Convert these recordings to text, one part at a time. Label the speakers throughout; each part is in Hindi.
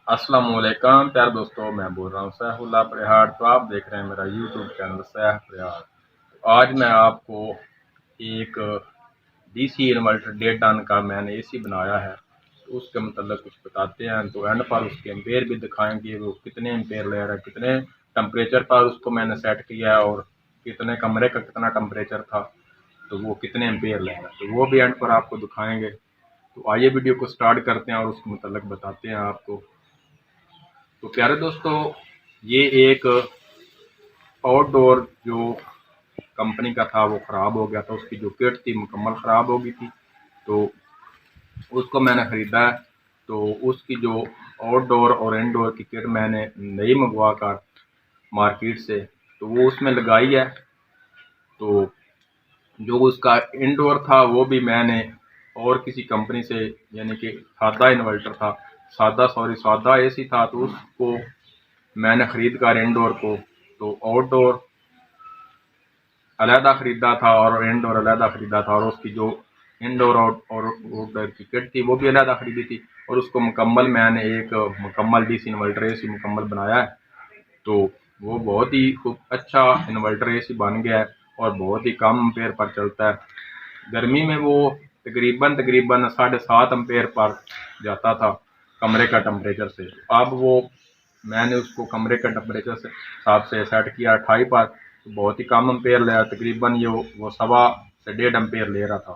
Speaker 1: अस्सलाम वालेकुम प्यारे दोस्तों, मैं बोल रहा हूँ सैफुल्लाह परिहार। तो आप देख रहे हैं मेरा यूट्यूब चैनल सैफ परिहार। तो आज मैं आपको एक डीसी इन्वर्टर 1.5 टन का मैंने एसी बनाया है, तो उसके मतलब कुछ बताते हैं। तो एंड पर उसके एम्पेयर भी दिखाएंगे, वो कितने एम्पेयर ले रहा है, कितने टेम्परेचर पर उसको मैंने सेट किया है, और कितने कमरे का कितना टेम्परेचर था, तो वो कितने एम्पेयर ले रहा है, तो वो भी एंड पर आपको दिखाएंगे। तो आइए वीडियो को स्टार्ट करते हैं और उसके मतलब बताते हैं आपको। तो प्यारे दोस्तों, ये एक आउटडोर जो कंपनी का था वो ख़राब हो गया था, उसकी जो किट थी मुकम्मल ख़राब हो गई थी, तो उसको मैंने ख़रीदा है। तो उसकी जो आउटडोर और इनडोर की किट मैंने नई मंगवा कर मार्केट से, तो वो उसमें लगाई है। तो जो उसका इनडोर था वो भी मैंने और किसी कंपनी से, यानी कि सादा इन्वर्टर था, सादा एसी था, तो उसको मैंने ख़रीद कर इनडोर को, तो आउटडोर अलहदा ख़रीदा था और इनडोर अलहदा ख़रीदा था, और उसकी जो इनडोर और आउटडोर की किट थी वो भी अलहदा ख़रीदी थी, और उसको मुकम्मल मैंने एक मुकम्मल डीसी इन्वर्टर एसी मुकम्मल बनाया है। तो वो बहुत ही खूब अच्छा इन्वर्टर एसी बन गया है और बहुत ही कम एम्पेयर पर चलता है। गर्मी में वो तकरीबन 7.5 एम्पेयर पर जाता था कमरे का टेम्परेचर से। अब वो मैंने उसको कमरे का टेम्परेचर से हिसाब से सेट किया 28 पर, तो बहुत ही कम एम्पेयर ले रहा, तकरीबन ये वो 1.25 से 1.5 एम्पेयर ले रहा था।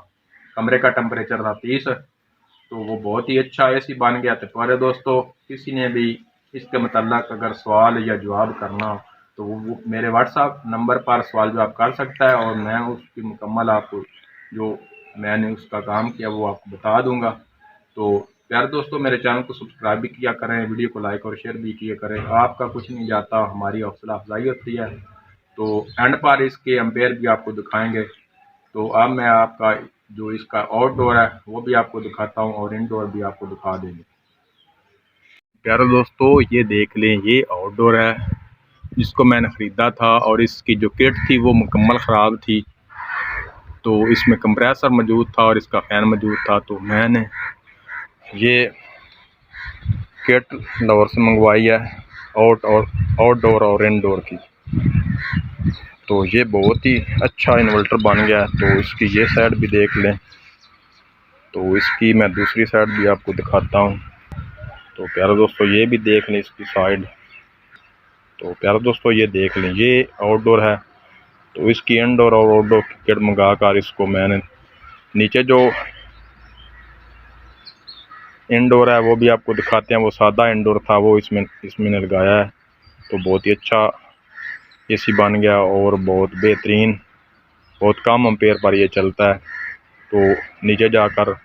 Speaker 1: कमरे का टेम्परेचर था 30, तो वो बहुत ही अच्छा एसी बन गया। तो प्यारे दोस्तों, किसी ने भी इसके मतलब अगर सवाल या जवाब करना हो, तो वो मेरे व्हाट्सएप नंबर पर सवाल जवाब कर सकता है, और मैं उसकी मुकम्मल आपको जो मैंने उसका काम किया वो आपको बता दूंगा। तो प्यारे दोस्तों, मेरे चैनल को सब्सक्राइब भी किया करें, वीडियो को लाइक और शेयर भी किया करें। आपका कुछ नहीं जाता, हमारी हौसला अफजाई होती है। तो एंड पर इसके एम्पेयर भी आपको दिखाएंगे। तो अब मैं आपका जो इसका आउटडोर है वो भी आपको दिखाता हूँ, और इनडोर भी आपको दिखा देंगे। प्यारे दोस्तों, ये देख लें, ये आउटडोर है जिसको मैंने ख़रीदा था, और इसकी जो किट थी वो मुकम्मल ख़राब थी। तो इसमें कंप्रेसर मौजूद था और इसका फ़ैन मौजूद था। तो मैंने ये किट लाहौर से मंगवाई है, आउटडोर और इनडोर की। तो ये बहुत ही अच्छा इन्वर्टर बन गया है। तो इसकी ये साइड भी देख लें, तो इसकी मैं दूसरी साइड भी आपको दिखाता हूँ। तो प्यारे दोस्तों, ये भी देख लें इसकी साइड। तो प्यारे दोस्तों, ये देख लें, ये आउटडोर है। तो इसकी इनडोर और आउटडोर की किट मंगा कर इसको मैंने नीचे जो इनडोर है वो भी आपको दिखाते हैं। वो सादा इनडोर था, वो इसमें इसमें लगाया है। तो बहुत ही अच्छा एसी बन गया और बहुत बेहतरीन, बहुत कम एम्पेयर पर ये चलता है। तो नीचे जाकर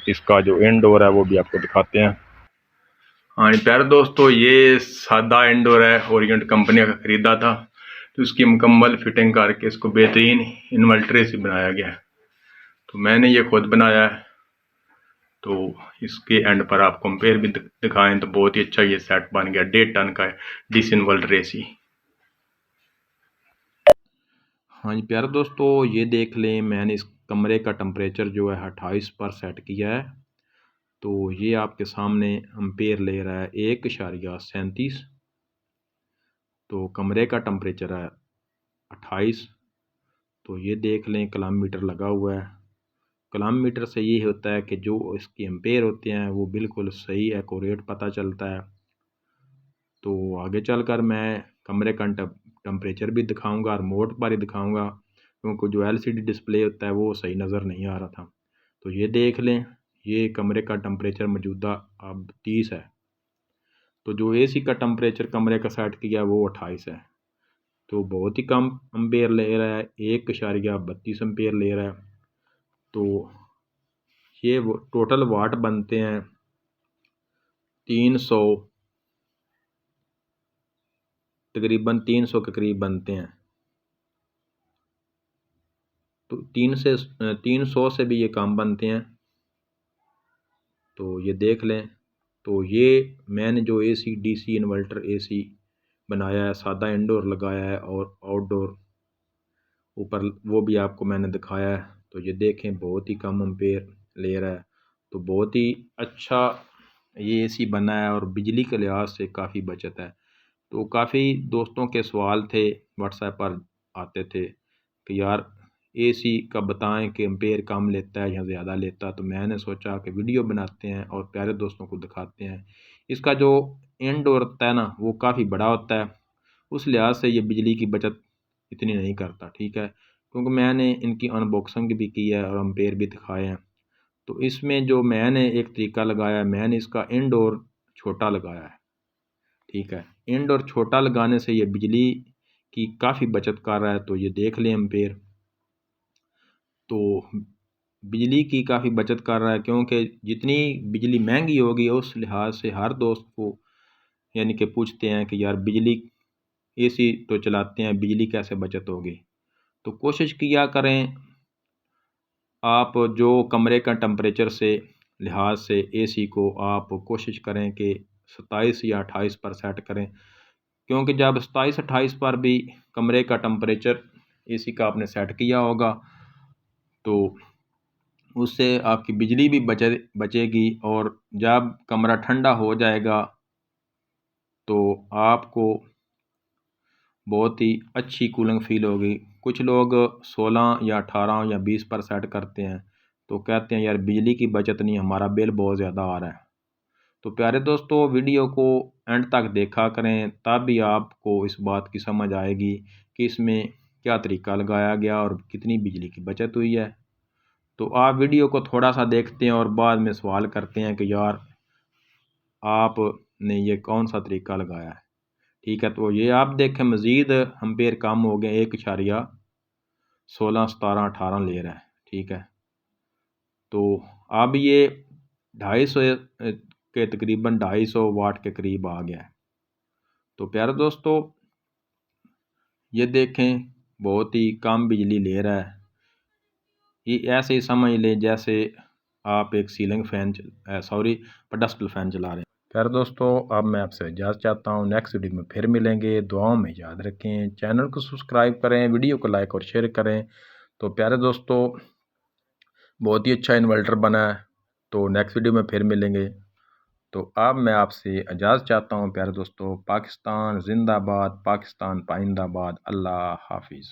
Speaker 1: इसका जो इनडोर है वो भी आपको दिखाते हैं। हाँ जी प्यारे दोस्तों, ये सादा इंडोर है, ओरिएंट कंपनी का ख़रीदा था। तो इसकी मुकम्मल फिटिंग करके इसको बेहतरीन इन्वर्टर से बनाया गया है। तो मैंने ये खुद बनाया है। तो इसके एंड पर आप कंपेयर भी दिखाएं तो बहुत ही अच्छा ये सेट बन गया 1.5 टन का डीसी इन्वर्टर एसी। हाँ जी प्यारे दोस्तों, ये देख लें, मैंने इस कमरे का टेम्परेचर जो है 28 पर सेट किया है। तो ये आपके सामने एम्पेयर ले रहा है 1.37। तो कमरे का टेम्परेचर है 28। तो ये देख लें, किलोमीटर लगा हुआ है। किलोमीटर से ये होता है कि जो इसके एम्पेयर होते हैं वो बिल्कुल सही एक्यूरेट पता चलता है। तो आगे चलकर मैं कमरे का टेम्परेचर भी दिखाऊंगा, रिमोट पर ही दिखाऊंगा, क्योंकि जो एलसीडी डिस्प्ले होता है वो सही नज़र नहीं आ रहा था। तो ये देख लें, ये कमरे का टेम्परेचर मौजूदा अब 30 है। तो जो एसी का टेम्परेचर कमरे का सेट किया वो 28 है। तो बहुत ही कम एम्पेयर ले रहा है, 1.32 एम्पेयर ले रहा है। तो ये टोटल वाट बनते हैं 300, तकरीबन 300 के करीब बनते हैं। तो 300 से भी ये कम बनते हैं। तो ये देख लें। तो ये मैंने जो एसी डीसी इन्वर्टर एसी बनाया है, सादा इंडोर लगाया है और आउटडोर ऊपर, वो भी आपको मैंने दिखाया है। तो ये देखें, बहुत ही कम एम्पेयर ले रहा है। तो बहुत ही अच्छा ये एसी बना है और बिजली के लिहाज से काफ़ी बचत है। तो काफ़ी दोस्तों के सवाल थे, व्हाट्सएप पर आते थे कि यार एसी का बताएं कि एम्पेयर कम लेता है या ज़्यादा लेता है। तो मैंने सोचा कि वीडियो बनाते हैं और प्यारे दोस्तों को दिखाते हैं। इसका जो इनडोर होता है ना, वो काफ़ी बड़ा होता है, उस लिहाज से ये बिजली की बचत इतनी नहीं करता, ठीक है। क्योंकि मैंने इनकी अनबॉक्सिंग भी की है और एम्पेयर भी दिखाए हैं। तो इसमें जो मैंने एक तरीका लगाया है, मैंने इसका इनडोर छोटा लगाया है, ठीक है। इंडोर छोटा लगाने से ये बिजली की काफ़ी बचत कर रहा है। तो ये देख लें एम्पेयर, तो बिजली की काफ़ी बचत कर रहा है, क्योंकि जितनी बिजली महंगी होगी उस लिहाज से हर दोस्त को यानी कि पूछते हैं कि यार बिजली एसी तो चलाते हैं, बिजली कैसे बचत होगी। तो कोशिश किया करें आप जो कमरे का टेम्परेचर से लिहाज से एसी को आप कोशिश करें कि 27 या 28 पर सेट करें। क्योंकि जब 27-28 पर भी कमरे का टेम्परेचर एसी का आपने सेट किया होगा तो उससे आपकी बिजली भी बचेगी, और जब कमरा ठंडा हो जाएगा तो आपको बहुत ही अच्छी कूलिंग फील होगी। कुछ लोग 16 या 18 या 20 पर सेट करते हैं, तो कहते हैं यार बिजली की बचत नहीं, हमारा बिल बहुत ज़्यादा आ रहा है। तो प्यारे दोस्तों, वीडियो को एंड तक देखा करें, तब भी आपको इस बात की समझ आएगी कि इसमें क्या तरीका लगाया गया और कितनी बिजली की बचत हुई है। तो आप वीडियो को थोड़ा सा देखते हैं और बाद में सवाल करते हैं कि यार आपने ये कौन सा तरीका लगाया है, ठीक है। तो ये आप देखें मज़ीद एम्पेयर कम हो गए, 1.16 17 18 ले रहा है, ठीक है। तो अब ये 250 के तकरीबन 250 वाट के करीब आ गया है। तो प्यारे दोस्तों, ये देखें बहुत ही कम बिजली ले रहा है। ये ऐसे ही समझ लें जैसे आप एक ceiling fan sorry pedestal fan चला रहे हैं। प्यारे दोस्तों, अब मैं आपसे इजाज़त चाहता हूँ, नेक्स्ट वीडियो में फिर मिलेंगे। दुआओं में याद रखें, चैनल को सब्सक्राइब करें, वीडियो को लाइक और शेयर करें। तो प्यारे दोस्तों, बहुत ही अच्छा इन्वर्टर बना है। तो नेक्स्ट वीडियो में फिर मिलेंगे। तो अब मैं आपसे इजाज़त चाहता हूँ प्यारे दोस्तों। पाकिस्तान जिंदाबाद, पाकिस्तान पाइंदाबाद। अल्लाह हाफिज़।